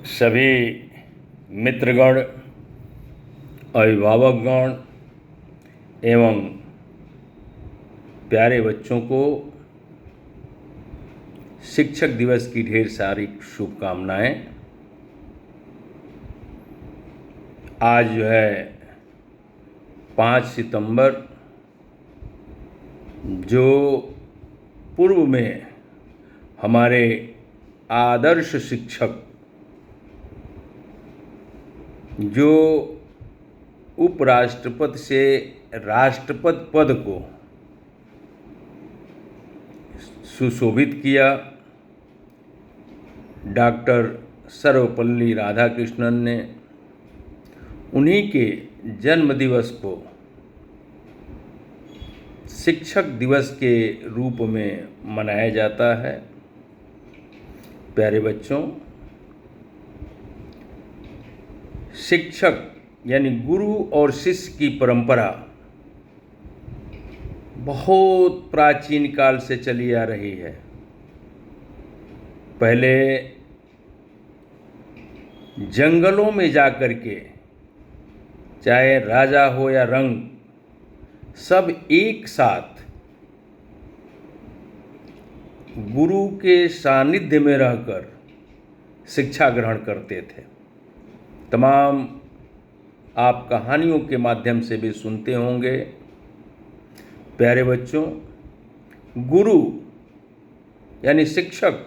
सभी मित्रगण, अभिभावकगण एवं प्यारे बच्चों को शिक्षक दिवस की ढेर सारी शुभकामनाएं। आज जो है 5 सितंबर, जो पूर्व में हमारे आदर्श शिक्षक जो उपराष्ट्रपति से राष्ट्रपति पद को सुशोभित किया, डॉक्टर सर्वपल्ली राधाकृष्णन ने, उन्हीं के जन्म दिवस को शिक्षक दिवस के रूप में मनाया जाता है। प्यारे बच्चों, शिक्षक यानी गुरु और शिष्य की परंपरा बहुत प्राचीन काल से चली आ रही है। पहले जंगलों में जाकर के, चाहे राजा हो या रंग, सब एक साथ गुरु के सानिध्य में रहकर शिक्षा ग्रहण करते थे। तमाम आप कहानियों के माध्यम से भी सुनते होंगे। प्यारे बच्चों, गुरु यानी शिक्षक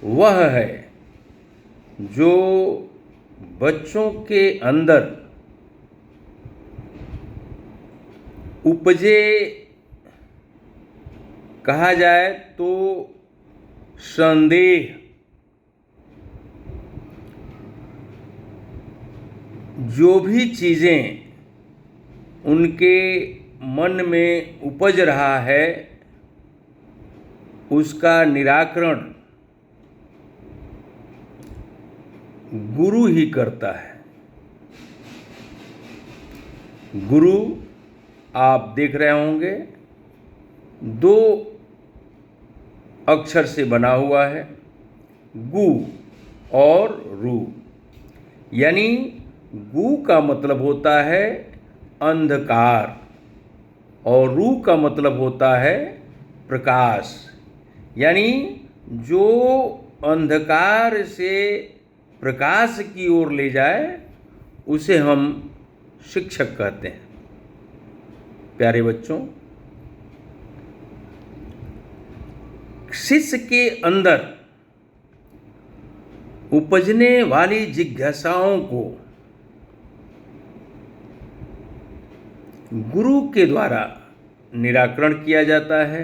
वह है जो बच्चों के अंदर उपजे, कहा जाए तो संदेह, जो भी चीज़ें उनके मन में उपज रहा है उसका निराकरण गुरु ही करता है। गुरु आप देख रहे होंगे 2 अक्षर से बना हुआ है, गु और रू। यानी गु का मतलब होता है अंधकार और रू का मतलब होता है प्रकाश। यानी जो अंधकार से प्रकाश की ओर ले जाए उसे हम शिक्षक कहते हैं। प्यारे बच्चों, शिष्य के अंदर उपजने वाली जिज्ञासाओं को गुरु के द्वारा निराकरण किया जाता है।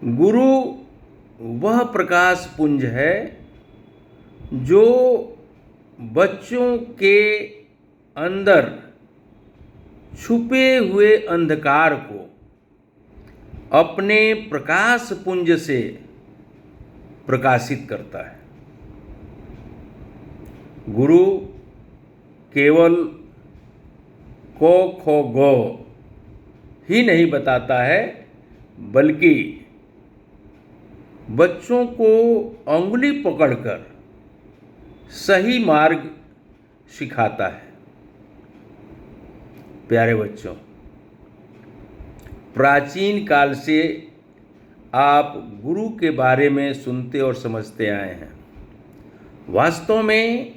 गुरु वह प्रकाश पुंज है जो बच्चों के अंदर छुपे हुए अंधकार को अपने प्रकाश पुंज से प्रकाशित करता है। गुरु केवल को खो गो ही नहीं बताता है, बल्कि बच्चों को अंगुली पकड़कर सही मार्ग सिखाता है। प्यारे बच्चों, प्राचीन काल से आप गुरु के बारे में सुनते और समझते आए हैं। वास्तव में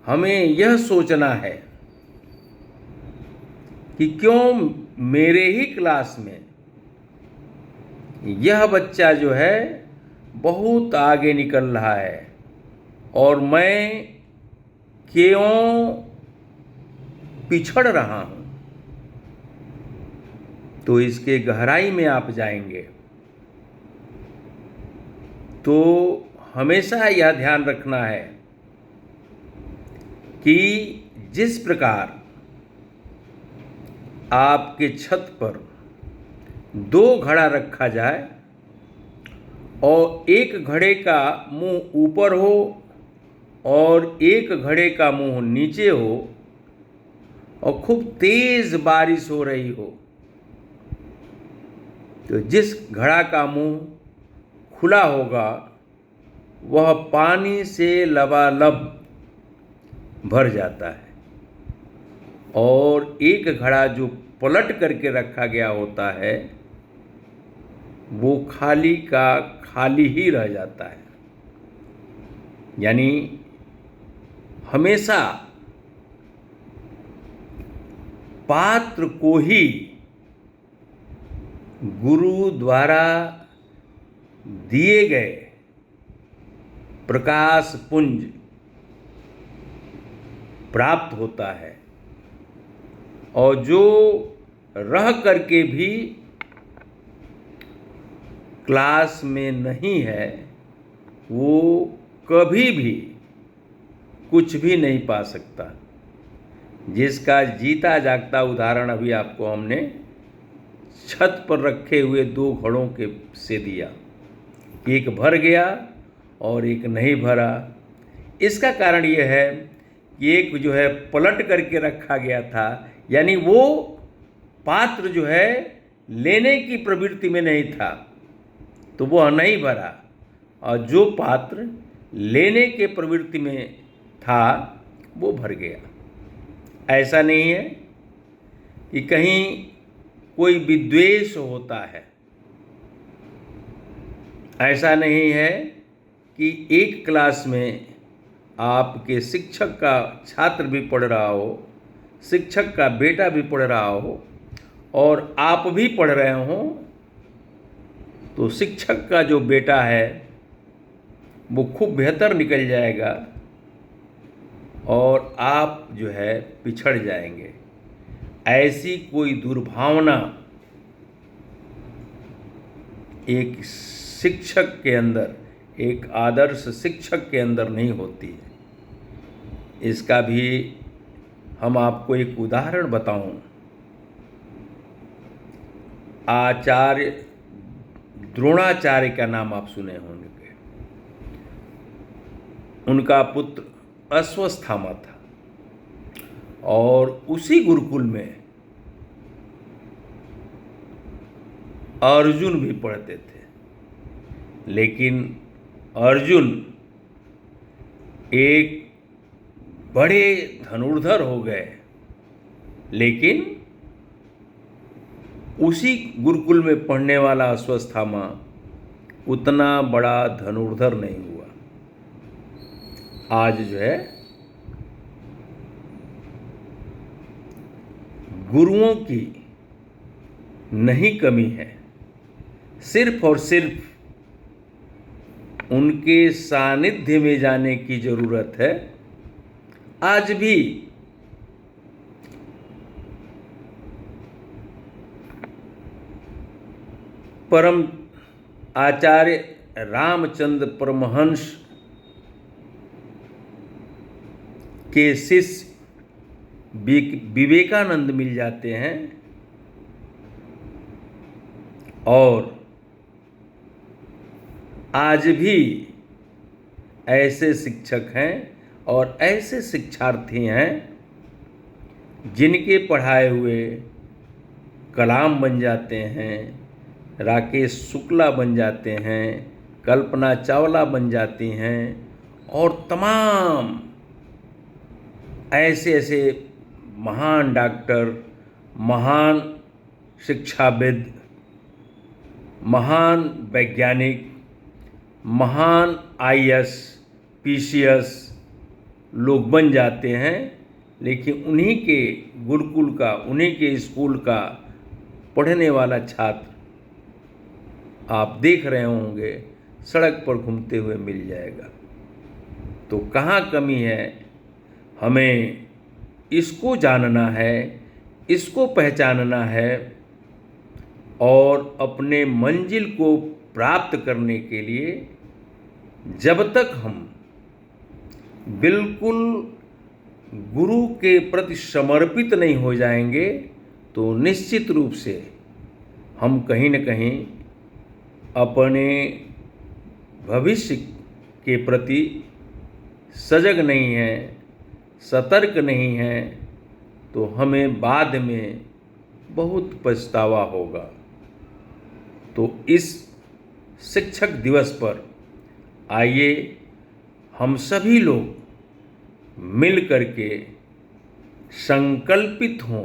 हमें यह सोचना है कि क्यों मेरे ही क्लास में यह बच्चा जो है बहुत आगे निकल रहा है और मैं क्यों पिछड़ रहा हूँ। तो इसके गहराई में आप जाएंगे तो हमेशा यह ध्यान रखना है कि जिस प्रकार आपके छत पर 2 घड़ा रखा जाए और एक घड़े का मुंह ऊपर हो और एक घड़े का मुंह नीचे हो और खूब तेज बारिश हो रही हो, तो जिस घड़ा का मुंह खुला होगा वह पानी से लबालब भर जाता है और एक घड़ा जो पलट करके रखा गया होता है वो खाली का खाली ही रह जाता है। यानी हमेशा पात्र को ही गुरु द्वारा दिए गए प्रकाश पुंज प्राप्त होता है और जो रह करके भी क्लास में नहीं है वो कभी भी कुछ भी नहीं पा सकता। जिसका जीता जागता उदाहरण अभी आपको हमने छत पर रखे हुए 2 घड़ों के से दिया, एक भर गया और एक नहीं भरा। इसका कारण यह है कि एक जो है पलट करके रखा गया था, यानी वो पात्र जो है लेने की प्रवृत्ति में नहीं था तो वह नहीं भरा, और जो पात्र लेने के प्रवृत्ति में था वो भर गया। ऐसा नहीं है कि कहीं कोई विद्वेष होता है, ऐसा नहीं है कि एक क्लास में आपके शिक्षक का छात्र भी पढ़ रहा हो, शिक्षक का बेटा भी पढ़ रहा हो और आप भी पढ़ रहे हो, तो शिक्षक का जो बेटा है वो खूब बेहतर निकल जाएगा और आप जो है पिछड़ जाएंगे। ऐसी कोई दुर्भावना एक शिक्षक के अंदर, एक आदर्श शिक्षक के अंदर नहीं होती है। इसका भी हम आपको एक उदाहरण बताऊं। आचार्य द्रोणाचार्य का नाम आप सुने होंगे। उनका पुत्र अश्वत्थामा था और उसी गुरुकुल में अर्जुन भी पढ़ते थे, लेकिन अर्जुन एक बड़े धनुर्धर हो गए, लेकिन उसी गुरुकुल में पढ़ने वाला अश्वत्थामा उतना बड़ा धनुर्धर नहीं हुआ। आज जो है गुरुओं की नहीं कमी है, सिर्फ और सिर्फ उनके सानिध्य में जाने की जरूरत है। आज भी परम आचार्य रामचंद्र परमहंस के शिष्य विवेकानंद मिल जाते हैं और आज भी ऐसे शिक्षक हैं और ऐसे शिक्षार्थी हैं जिनके पढ़ाए हुए कलाम बन जाते हैं, राकेश शुक्ला बन जाते हैं, कल्पना चावला बन जाती हैं और तमाम ऐसे ऐसे महान डॉक्टर, महान शिक्षाविद, महान वैज्ञानिक, महान IAS, PCS लोग बन जाते हैं। लेकिन उन्हीं के गुरुकुल का, उन्हीं के स्कूल का पढ़ने वाला छात्र आप देख रहे होंगे सड़क पर घूमते हुए मिल जाएगा। तो कहाँ कमी है, हमें इसको जानना है, इसको पहचानना है और अपने मंजिल को प्राप्त करने के लिए जब तक हम बिल्कुल गुरु के प्रति समर्पित नहीं हो जाएंगे तो निश्चित रूप से हम कहीं न कहीं अपने भविष्य के प्रति सजग नहीं हैं, सतर्क नहीं हैं, तो हमें बाद में बहुत पछतावा होगा। तो इस शिक्षक दिवस पर आइए हम सभी लोग मिल करके संकल्पित हों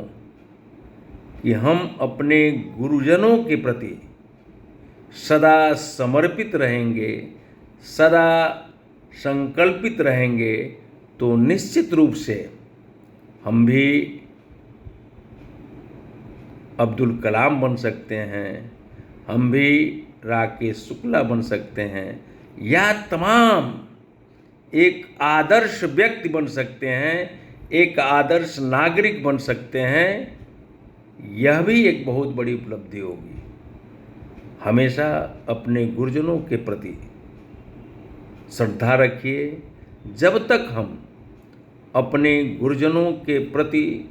कि हम अपने गुरुजनों के प्रति सदा समर्पित रहेंगे, सदा संकल्पित रहेंगे, तो निश्चित रूप से हम भी अब्दुल कलाम बन सकते हैं, हम भी राकेश शुक्ला बन सकते हैं, या तमाम एक आदर्श व्यक्ति बन सकते हैं, एक आदर्श नागरिक बन सकते हैं। यह भी एक बहुत बड़ी उपलब्धि होगी। हमेशा अपने गुरुजनों के प्रति श्रद्धा रखिए। जब तक हम अपने गुरुजनों के प्रति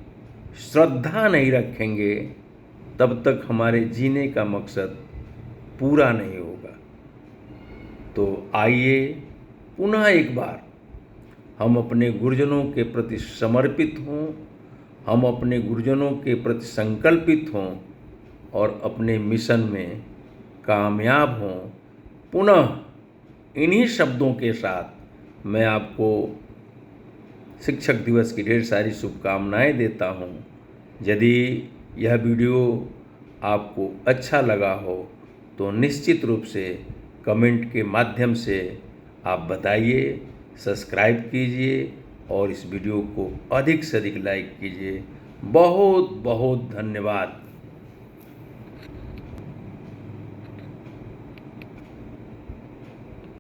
श्रद्धा नहीं रखेंगे, तब तक हमारे जीने का मकसद पूरा नहीं होगा। तो आइए पुनः एक बार हम अपने गुरुजनों के प्रति समर्पित हों, हम अपने गुरुजनों के प्रति संकल्पित हों और अपने मिशन में कामयाब हों। पुनः इन्हीं शब्दों के साथ मैं आपको शिक्षक दिवस की ढेर सारी शुभकामनाएं देता हूं। यदि यह वीडियो आपको अच्छा लगा हो तो निश्चित रूप से कमेंट के माध्यम से आप बताइए, सब्सक्राइब कीजिए और इस वीडियो को अधिक से अधिक लाइक कीजिए। बहुत बहुत धन्यवाद।